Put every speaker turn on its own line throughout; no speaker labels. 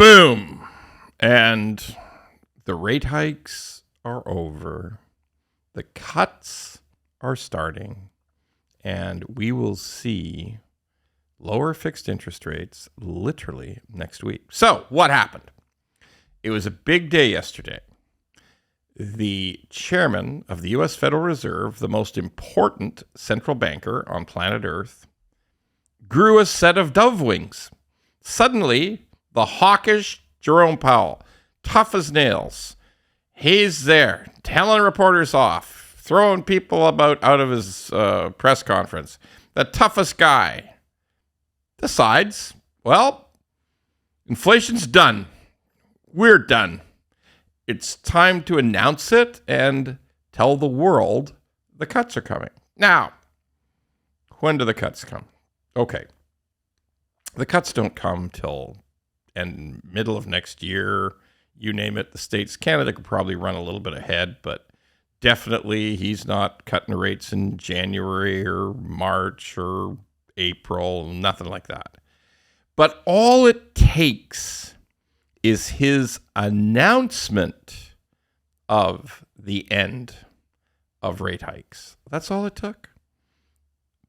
Boom. And the rate hikes are over. The cuts are starting. And we will see lower fixed interest rates literally next week. So what happened? It was a big day yesterday. The chairman of the U.S. Federal Reserve, the most important central banker on planet Earth, grew a set of dove wings. Suddenly, the hawkish Jerome Powell, tough as nails, he's there, telling reporters off, throwing people out of his press conference. The toughest guy decides, well, inflation's done. We're done. It's time to announce it and tell the world the cuts are coming. Now, when do the cuts come? Okay. The cuts don't come till middle of next year. You name it. The States, Canada could probably run a little bit ahead, but definitely he's not cutting rates in January or March or April, nothing like that. But all it takes is his announcement of the end of rate hikes. That's all it took.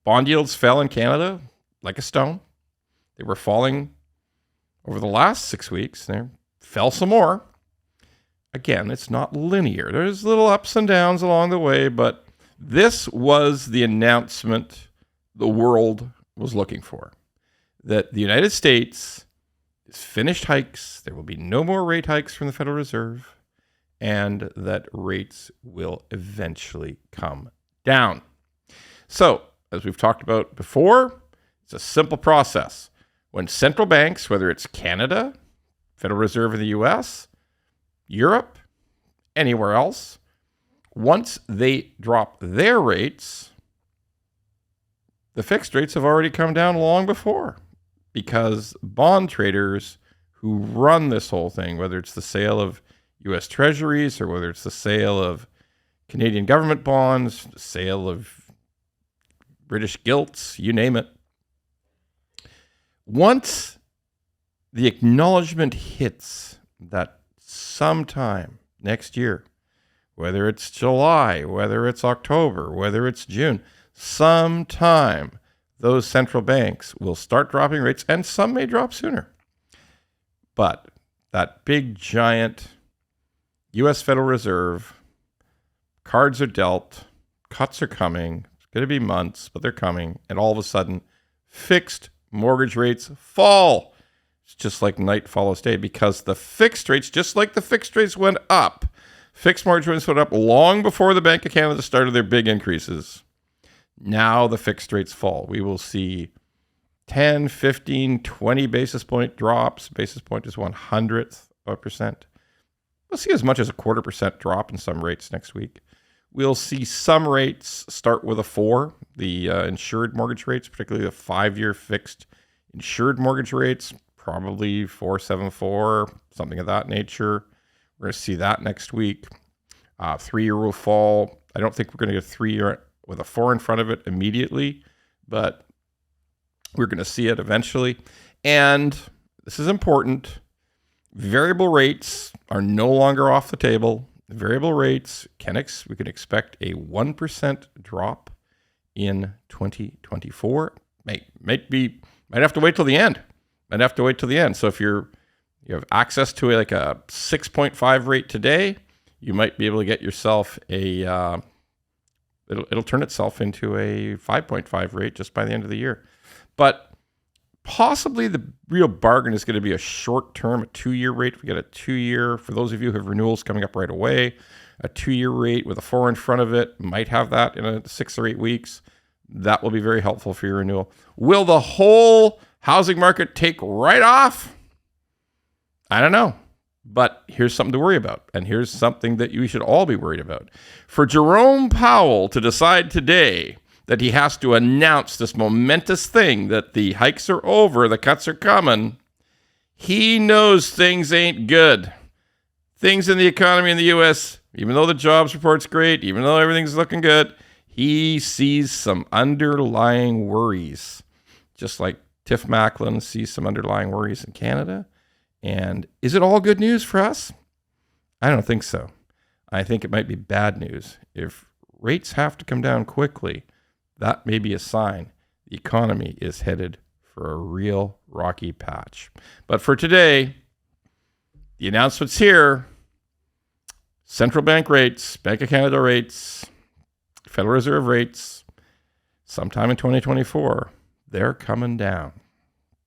Bond yields fell in Canada like a stone. They were falling over the last 6 weeks. They fell some more. Again, it's not linear. There's little ups and downs along the way, but this was the announcement the world was looking for. That the United States is finished hikes. There will be no more rate hikes from the Federal Reserve, and that rates will eventually come down. So, as we've talked about before, it's a simple process. When central banks, whether it's Canada, Federal Reserve in the US, Europe, anywhere else, once they drop their rates, the fixed rates have already come down long before, because bond traders who run this whole thing, whether it's the sale of U.S. treasuries or whether it's the sale of Canadian government bonds, the sale of British gilts, you name it, once the acknowledgement hits that sometime next year, whether it's July, whether it's October, whether it's June, sometime those central banks will start dropping rates, and some may drop sooner. But that big, giant U.S. Federal Reserve, cards are dealt, cuts are coming. It's going to be months, but they're coming. And all of a sudden, fixed mortgage rates fall. It's just like night follows day, because the fixed rates, just like the fixed rates went up, fixed mortgage rates went up long before the Bank of Canada started their big increases. Now the fixed rates fall. We will see 10, 15, 20 basis point drops. Basis point is 1/100th of a percent. We'll see as much as a 0.25% drop in some rates next week. We'll see some rates start with a 4, the insured mortgage rates, particularly the 5-year fixed insured mortgage rates, probably 4.74, something of that nature. We're going to see that next week. 3-year will fall. I don't think we're going to get a 3-year with a 4 in front of it immediately, but we're going to see it eventually. And this is important. Variable rates are no longer off the table. Variable rates, we can expect a 1% drop in 2024. Might have to wait till the end. So if you have access to like a 6.5 rate today, you might be able to get yourself a it'll turn itself into a 5.5 rate just by the end of the year. But possibly the real bargain is going to be a short term, a 2-year rate. If we get a 2-year, for those of you who have renewals coming up right away, a 2-year rate with a 4 in front of it, might have that in 6 or 8 weeks. That will be very helpful for your renewal. Will the whole housing market take right off? I don't know. But here's something to worry about. And here's something that you should all be worried about. For Jerome Powell to decide today that he has to announce this momentous thing, that the hikes are over, the cuts are coming, he knows things ain't good. Things in the economy in the U.S., even though the jobs report's great, even though everything's looking good, he sees some underlying worries. Just like Tiff Macklem sees some underlying worries in Canada, And is it all good news for us? I don't think so. I think it might be bad news. If rates have to come down quickly, that may be a sign the economy is headed for a real rocky patch. But for today, the announcement's here. Central bank rates, Bank of Canada rates, Federal Reserve rates, sometime in 2024, they're coming down.